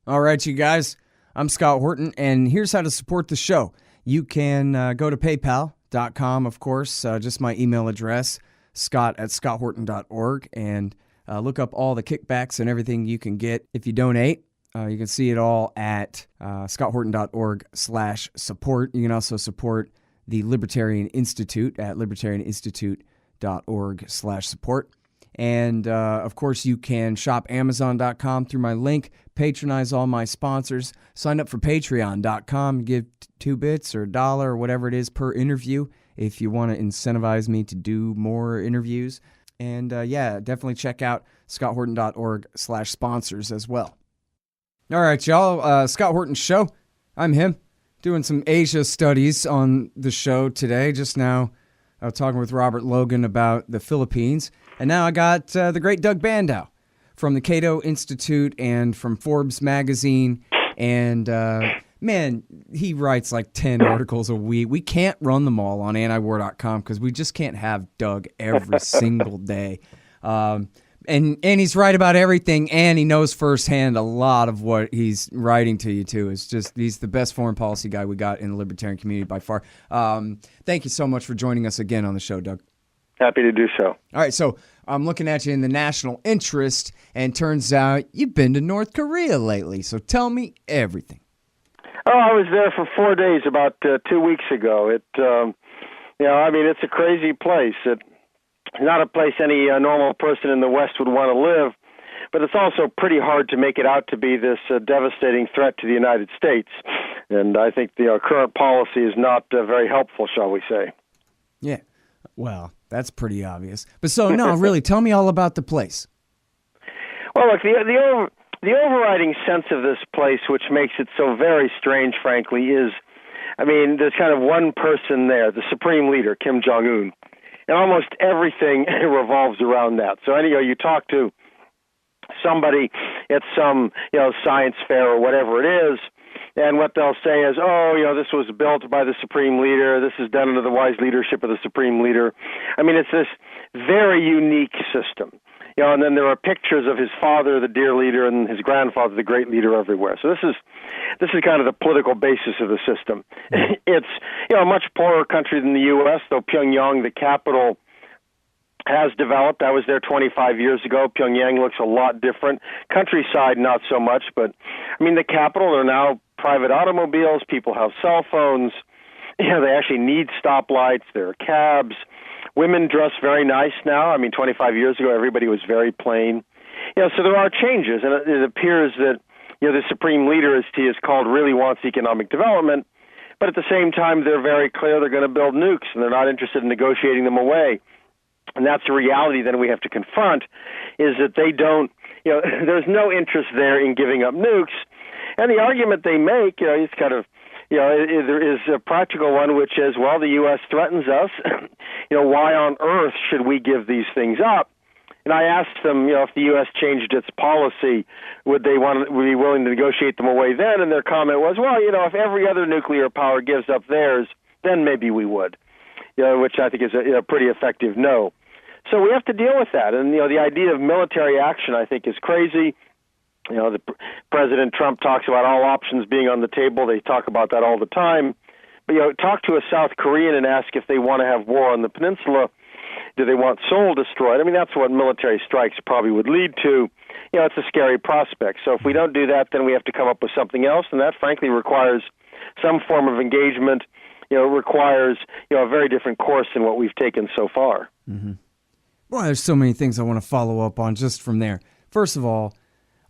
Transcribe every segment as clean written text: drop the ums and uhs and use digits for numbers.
All right, you guys, I'm Scott Horton, and here's how to support the show. You can go to paypal.com, of course, just my email address, scott@scotthorton.org, and look up all the kickbacks and everything you can get if you donate. You can see it all at scotthorton.org/support. You can also support the Libertarian Institute at libertarianinstitute.org/support. And, of course, you can shop Amazon.com through my link, patronize all my sponsors, sign up for Patreon.com, give 2 bits or $1 or whatever it is per interview if you want to incentivize me to do more interviews. And, definitely check out scotthorton.org/sponsors as well. All right, y'all, Scott Horton's show. I'm him, doing some Asia studies on the show today. Just now, I was talking with Robert Logan about the Philippines. And now I got the great Doug Bandow from the Cato Institute and from Forbes magazine. And, man, he writes like 10 articles a week. We can't run them all on antiwar.com because we just can't have Doug every single day. And he's right about everything, and he knows firsthand a lot of what he's writing to you, too. It's just, he's the best foreign policy guy we got in the libertarian community by far. Thank you so much for joining us again on the show, Doug. Happy to do so. All right, so I'm looking at you in the national interest, and turns out you've been to North Korea lately. So tell me everything. Oh, I was there for 4 days about 2 weeks ago. It's a crazy place. It's not a place any normal person in the West would want to live, but it's also pretty hard to make it out to be this devastating threat to the United States. And I think the current policy is not very helpful, shall we say. Yeah, well, that's pretty obvious. But so, no, really, tell me all about the place. Well, look, the overriding sense of this place, which makes it so very strange, frankly, is, there's kind of one person there, the supreme leader, Kim Jong-un, and almost everything revolves around that. So anyhow, you talk to somebody at some, science fair or whatever it is, and what they'll say is, this was built by the Supreme Leader. This is done under the wise leadership of the Supreme Leader. It's this very unique system. And then there are pictures of his father, the dear leader, and his grandfather, the great leader, everywhere. So this is kind of the political basis of the system. It's, a much poorer country than the U.S., though Pyongyang, the capital, has developed. I was there 25 years ago. Pyongyang looks a lot different. Countryside, not so much, but, the capital, there are now private automobiles. People have cell phones. They actually need stoplights. There are cabs. Women dress very nice now. 25 years ago, everybody was very plain. So there are changes, and it appears that, the supreme leader, as he is called, really wants economic development, but at the same time, they're very clear they're going to build nukes, and they're not interested in negotiating them away. And that's the reality that we have to confront, is that they don't, there's no interest there in giving up nukes. And the argument they make, is kind of, there is a practical one, which is, well, the U.S. threatens us. Why on earth should we give these things up? And I asked them, if the U.S. changed its policy, would be willing to negotiate them away then? And their comment was, well, if every other nuclear power gives up theirs, then maybe we would, which I think is a pretty effective no. So we have to deal with that. And, the idea of military action, I think, is crazy. President Trump talks about all options being on the table. They talk about that all the time. But, talk to a South Korean and ask if they want to have war on the peninsula. Do they want Seoul destroyed? That's what military strikes probably would lead to. It's a scary prospect. So if we don't do that, then we have to come up with something else, and that, frankly, requires some form of engagement. Requires, a very different course than what we've taken so far. Mm-hmm. Well, there's so many things I want to follow up on just from there. First of all,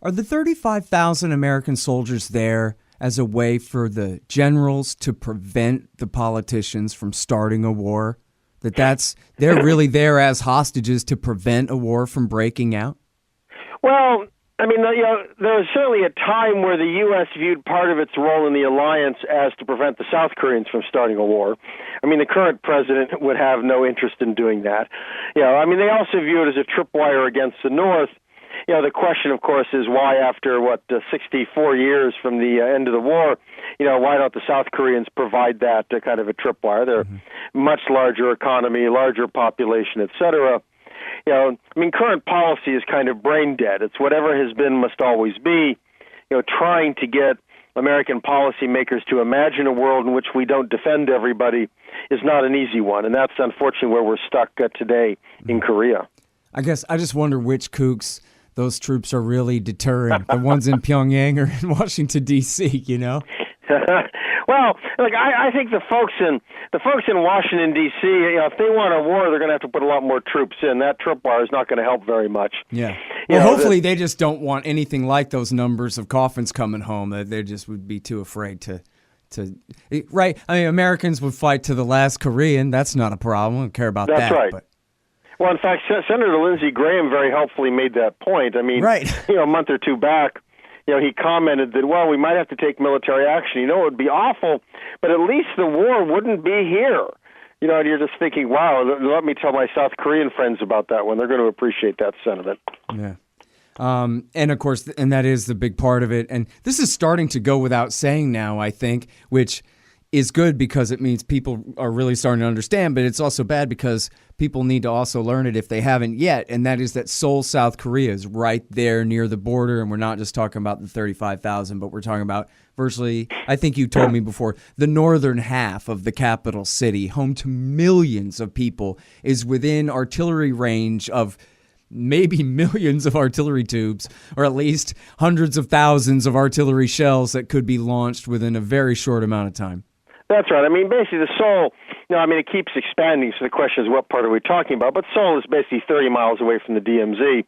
are the 35,000 American soldiers there as a way for the generals to prevent the politicians from starting a war? They're really there as hostages to prevent a war from breaking out? Well, there was certainly a time where the U.S. viewed part of its role in the alliance as to prevent the South Koreans from starting a war. The current president would have no interest in doing that. They also view it as a tripwire against the North. The question, of course, is why after, 64 years from the end of the war, why don't the South Koreans provide that kind of a tripwire? They're much larger economy, larger population, et cetera. Current policy is kind of brain dead. It's whatever has been must always be. trying to get American policymakers to imagine a world in which we don't defend everybody is not an easy one, and that's unfortunately where we're stuck today in Korea. I guess I just wonder which kooks those troops are really deterring, the ones in Pyongyang or in Washington, D.C., Well, look, I think the folks in Washington, D.C., if they want a war, they're going to have to put a lot more troops in. That tripwire is not going to help very much. Yeah. Well, hopefully they just don't want anything like those numbers of coffins coming home. They just would be too afraid to right? I mean, Americans would fight to the last Korean. That's not a problem. I don't care about that. That's right. But. Well, in fact, Senator Lindsey Graham very helpfully made that point. I mean, right. A month or two back, he commented that, well, we might have to take military action. It would be awful, but at least the war wouldn't be here. And you're just thinking, wow, let me tell my South Korean friends about that one. They're going to appreciate that sentiment. Yeah. And of course, and that is the big part of it. And this is starting to go without saying now, I think, which is good because it means people are really starting to understand, but it's also bad because people need to also learn it if they haven't yet, and that is that Seoul, South Korea is right there near the border, and we're not just talking about the 35,000, but we're talking about virtually, I think you told me before, the northern half of the capital city, home to millions of people, is within artillery range of maybe millions of artillery tubes, or at least hundreds of thousands of artillery shells that could be launched within a very short amount of time. That's right. I mean, basically, the Seoul, it keeps expanding, so the question is what part are we talking about? But Seoul is basically 30 miles away from the DMZ.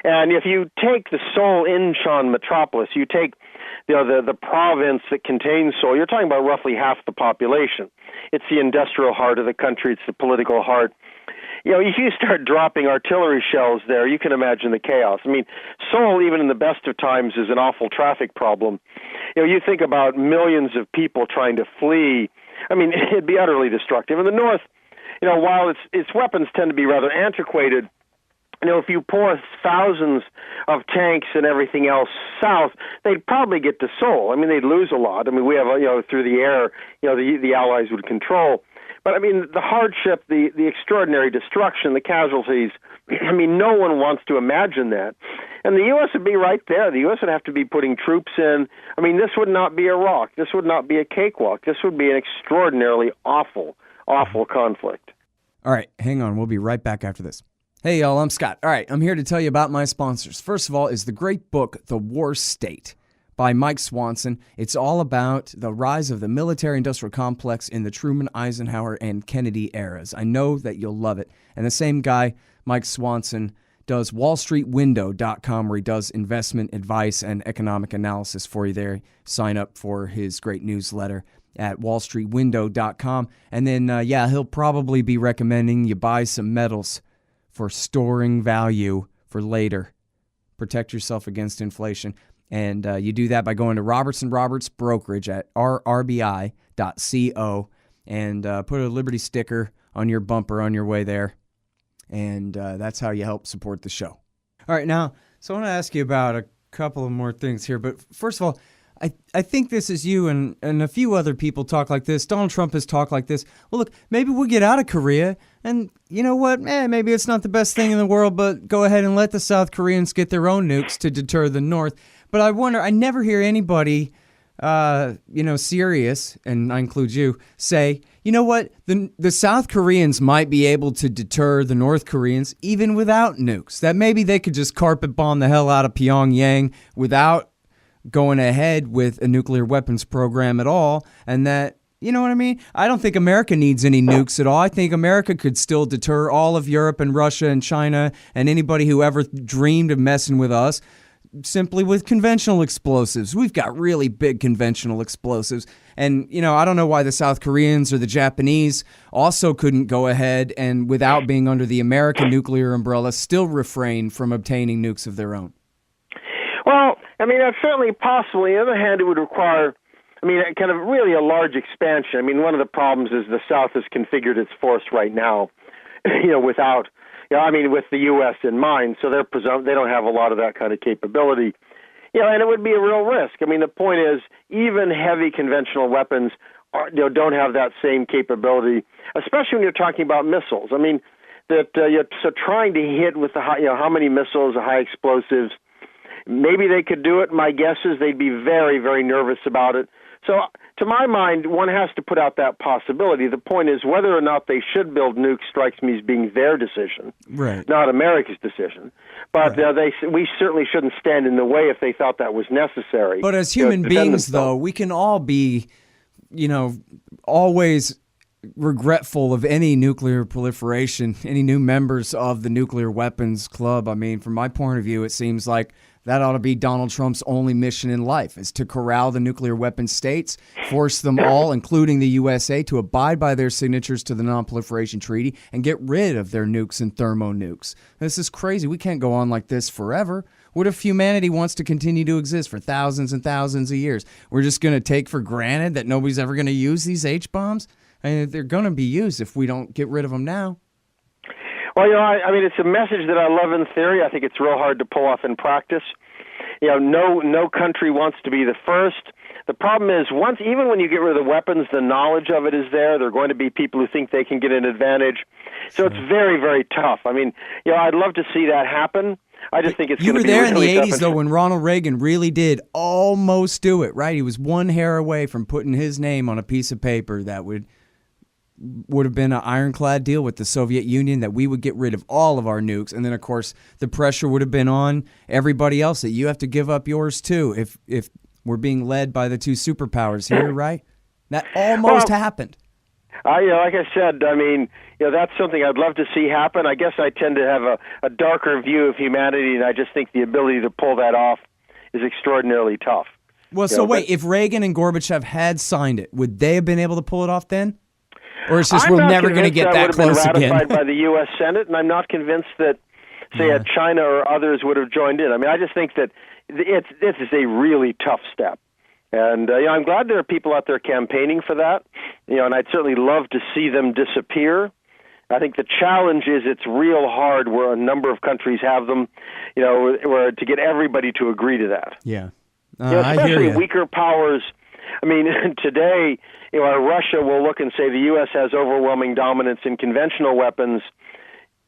And if you take the Seoul Incheon metropolis, you take the province that contains Seoul, you're talking about roughly half the population. It's the industrial heart of the country. It's the political heart. If you start dropping artillery shells there, you can imagine the chaos. I mean, Seoul, even in the best of times, is an awful traffic problem. You think about millions of people trying to flee. I mean, it'd be utterly destructive. In the north, while its weapons tend to be rather antiquated, if you pour thousands of tanks and everything else south, they'd probably get to Seoul. I mean, they'd lose a lot. I mean, we have, through the air, the Allies would control. But, I mean, the hardship, the extraordinary destruction, the casualties, I mean, no one wants to imagine that. And the U.S. would be right there. The U.S. would have to be putting troops in. I mean, this would not be Iraq. This would not be a cakewalk. This would be an extraordinarily awful, awful conflict. All right, hang on. We'll be right back after this. Hey, y'all, I'm Scott. All right, I'm here to tell you about my sponsors. First of all is the great book, The War State, by Mike Swanson. It's all about the rise of the military-industrial complex in the Truman, Eisenhower, and Kennedy eras. I know that you'll love it. And the same guy, Mike Swanson, does wallstreetwindow.com, where he does investment advice and economic analysis for you there. Sign up for his great newsletter at wallstreetwindow.com. And then, he'll probably be recommending you buy some metals for storing value for later. Protect yourself against inflation. And you do that by going to Robertson Roberts Brokerage at rrbi.co and put a Liberty sticker on your bumper on your way there. And that's how you help support the show. All right, now, so I want to ask you about a couple of more things here. But first of all, I think this is you and a few other people talk like this. Donald Trump has talked like this. Well, look, maybe we'll get out of Korea. And you know what? Maybe it's not the best thing in the world, but go ahead and let the South Koreans get their own nukes to deter the North. But I wonder, I never hear anybody, serious, and I include you, say, you know what, the South Koreans might be able to deter the North Koreans even without nukes. That maybe they could just carpet bomb the hell out of Pyongyang without going ahead with a nuclear weapons program at all, and that, you know what I mean? I don't think America needs any nukes at all. I think America could still deter all of Europe and Russia and China and anybody who ever dreamed of messing with us simply with conventional explosives. We've got really big conventional explosives. And, I don't know why the South Koreans or the Japanese also couldn't go ahead and, without being under the American nuclear umbrella, still refrain from obtaining nukes of their own. Well, I mean, that's certainly possible. On the other hand, it would require, kind of really a large expansion. I mean, one of the problems is the South has configured its force right now, without, with the U.S. in mind. So they don't have a lot of that kind of capability. And it would be a real risk. I mean, the point is, even heavy conventional weapons don't have that same capability, especially when you're talking about missiles. I mean, so trying to hit with the high, how many missiles, the high explosives, maybe they could do it. My guess is they'd be very, very nervous about it. So, to my mind, one has to put out that possibility. The point is whether or not they should build nukes strikes me as being their decision, right? Not America's decision. But right. We certainly shouldn't stand in the way if they thought that was necessary. But as human beings, though, we can all be, always regretful of any nuclear proliferation, any new members of the nuclear weapons club. I mean, from my point of view, it seems like that ought to be Donald Trump's only mission in life, is to corral the nuclear weapon states, force them all, including the USA, to abide by their signatures to the Non-Proliferation Treaty and get rid of their nukes and thermonukes. This is crazy. We can't go on like this forever. What if humanity wants to continue to exist for thousands and thousands of years? We're just going to take for granted that nobody's ever going to use these H-bombs? I mean, they're going to be used if we don't get rid of them now. Well, I mean, it's a message that I love in theory. I think it's real hard to pull off in practice. No country wants to be the first. The problem is, even when you get rid of the weapons, the knowledge of it is there. There are going to be people who think they can get an advantage. So it's very, very tough. I mean, I'd love to see that happen. I just think it's going to be really tough. You were there in the 80s, though, when Ronald Reagan really did almost do it, right? He was one hair away from putting his name on a piece of paper that would have been an ironclad deal with the Soviet Union, that we would get rid of all of our nukes. And then, of course, the pressure would have been on everybody else that you have to give up yours, too, if we're being led by the two superpowers here, right? That almost happened. Like I said, I mean, that's something I'd love to see happen. I guess I tend to have a darker view of humanity, and I just think the ability to pull that off is extraordinarily tough. Well, wait, if Reagan and Gorbachev had signed it, would they have been able to pull it off then? Or it's just we're never going to get that close again? I'm not convinced that would have been ratified by the U.S. Senate, and I'm not convinced that, say, China or others would have joined in. I mean, I just think that this is a really tough step. And I'm glad there are people out there campaigning for that, and I'd certainly love to see them disappear. I think the challenge is it's real hard where a number of countries have them, where to get everybody to agree to that. Yeah. Especially weaker powers. I mean, today, Russia will look and say the U.S. has overwhelming dominance in conventional weapons.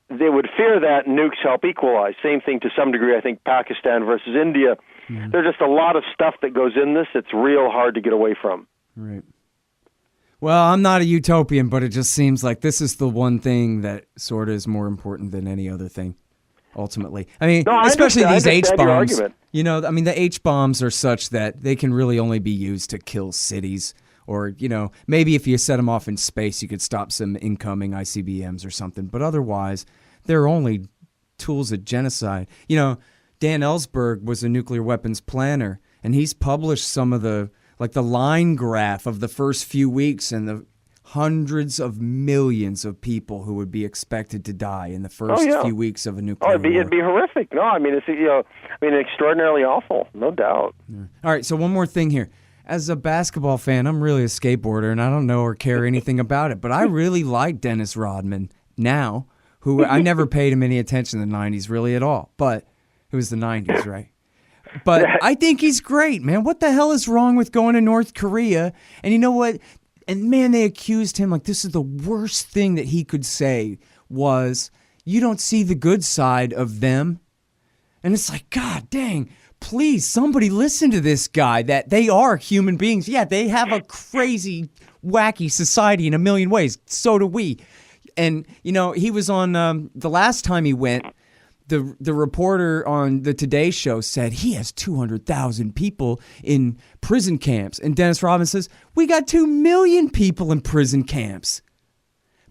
They would fear that nukes help equalize. Same thing to some degree, I think, Pakistan versus India. Mm-hmm. There's just a lot of stuff that goes in this that's real hard to get away from. Right. Well, I'm not a utopian, but it just seems like this is the one thing that sort of is more important than any other thing, ultimately. I mean, especially these H-bombs. The H-bombs are such that they can really only be used to kill cities. Or, maybe if you set them off in space, you could stop some incoming ICBMs or something. But otherwise, they're only tools of genocide. Dan Ellsberg was a nuclear weapons planner, and he's published some of the line graph of the first few weeks and the hundreds of millions of people who would be expected to die in the first few weeks of a nuclear war. It'd be horrific. No, I mean, it's extraordinarily awful, no doubt. Yeah. All right, so one more thing here. As a basketball fan, I'm really a skateboarder, and I don't know or care anything about it, but I really like Dennis Rodman now, who I never paid him any attention in the 90s really at all, but it was the 90s, right? But I think he's great, man. What the hell is wrong with going to North Korea? And you know what? And man, they accused him this is the worst thing that he could say was, you don't see the good side of them. And it's like, God dang, please, somebody listen to this guy, that they are human beings. Yeah, they have a crazy, wacky society in a million ways. So do we. And, he was on the last time he went, the reporter on the Today Show said he has 200,000 people in prison camps. And Dennis Rodman says, we got 2 million people in prison camps.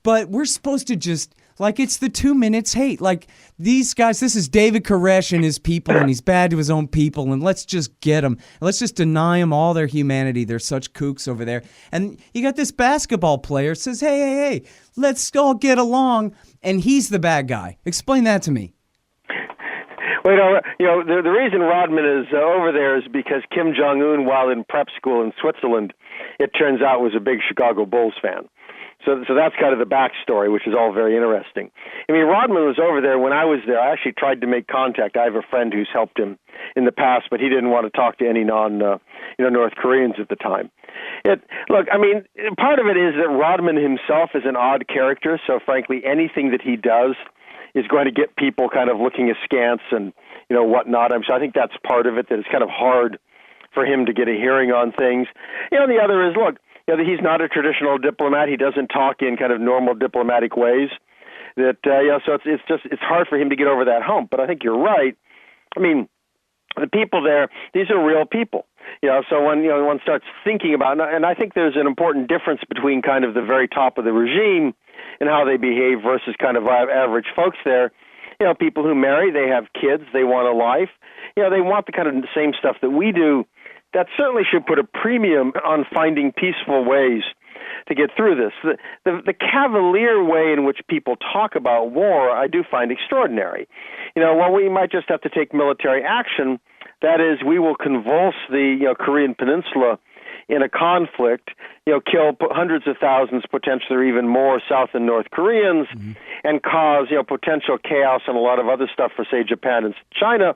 But we're supposed to just, it's the 2 minutes hate. These guys, this is David Koresh and his people, and he's bad to his own people, and let's just get them. Let's just deny them all their humanity. They're such kooks over there. And you got this basketball player says, hey, let's all get along, and he's the bad guy. Explain that to me. Well, the reason Rodman is over there is because Kim Jong-un, while in prep school in Switzerland, it turns out was a big Chicago Bulls fan. So that's kind of the backstory, which is all very interesting. I mean, Rodman was over there when I was there. I actually tried to make contact. I have a friend who's helped him in the past, but he didn't want to talk to any North Koreans at the time. Look, I mean, part of it is that Rodman himself is an odd character, so frankly, anything that he does is going to get people kind of looking askance and whatnot. So I think that's part of it, that it's kind of hard for him to get a hearing on things. The other is, look, he's not a traditional diplomat. He doesn't talk in kind of normal diplomatic ways. So it's hard for him to get over that hump. But I think you're right. The people there, these are real people. So when one starts thinking about it, and I think there's an important difference between kind of the very top of the regime and how they behave versus kind of average folks there. People who marry, they have kids, they want a life. They want the kind of same stuff that we do. That certainly should put a premium on finding peaceful ways to get through this. The cavalier way in which people talk about war, I do find extraordinary. While we might just have to take military action, that is, we will convulse the Korean Peninsula in a conflict, kill hundreds of thousands, potentially or even more, South and North Koreans, and cause potential chaos and a lot of other stuff for, say, Japan and China,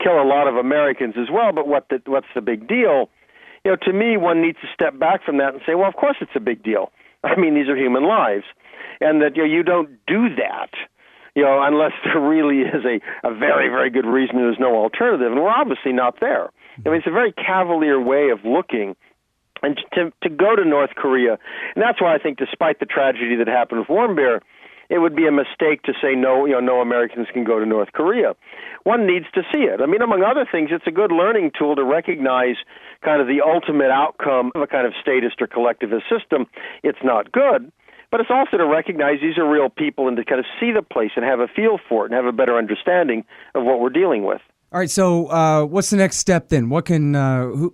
kill a lot of Americans as well. But what's the big deal? To me, one needs to step back from that and say, well, of course it's a big deal. These are human lives, and that you don't do that, unless there really is a very, very good reason. There's no alternative, and we're obviously not there. It's a very cavalier way of looking. And to go to North Korea, and that's why I think, despite the tragedy that happened with Warmbier, it would be a mistake to say no Americans can go to North Korea. One needs to see it. Among other things, it's a good learning tool to recognize kind of the ultimate outcome of a kind of statist or collectivist system. It's not good, but it's also to recognize these are real people and to kind of see the place and have a feel for it and have a better understanding of what we're dealing with. All right, so what's the next step then? What can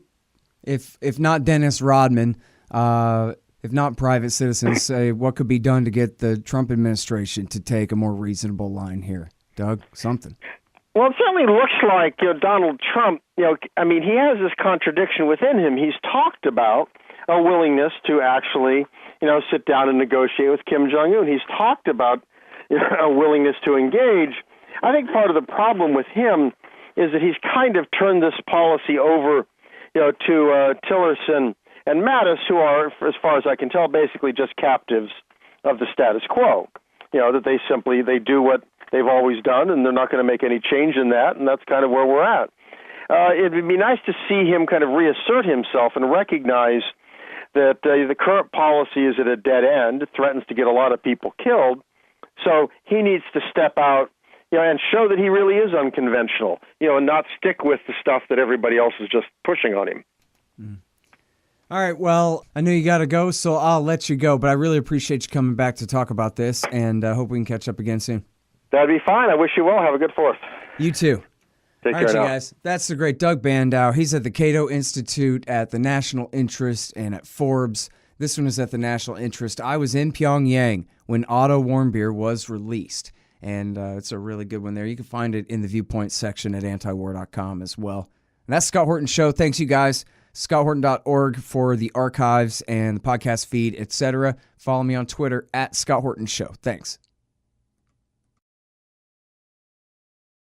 if not Dennis Rodman, if not private citizens, say what could be done to get the Trump administration to take a more reasonable line here? Doug, something. Well, it certainly looks like Donald Trump, he has this contradiction within him. He's talked about a willingness to actually, sit down and negotiate with Kim Jong-un. He's talked about a willingness to engage. I think part of the problem with him is that he's kind of turned this policy over to Tillerson and Mattis, who are, as far as I can tell, basically just captives of the status quo. That they do what they've always done, and they're not going to make any change in that, and that's kind of where we're at. It would be nice to see him kind of reassert himself and recognize that the current policy is at a dead end. It threatens to get a lot of people killed. So he needs to step out and show that he really is unconventional, and not stick with the stuff that everybody else is just pushing on him. All right, well, I know you got to go, so I'll let you go, but I really appreciate you coming back to talk about this, and hope we can catch up again soon. That'd be fine. I wish you well. Have a good 4th. You too. Take All care right, now. you guys. That's the great Doug Bandow. He's at the Cato Institute, at the National Interest, and at Forbes. This one is at the National Interest. I was in Pyongyang when Otto Warmbier was released, and it's a really good one there. You can find it in the Viewpoint section at antiwar.com as well. And that's Scott Horton Show. Thanks, you guys. ScottHorton.org for the archives and the podcast feed, etc. Follow me on Twitter at Scott Horton Show. Thanks.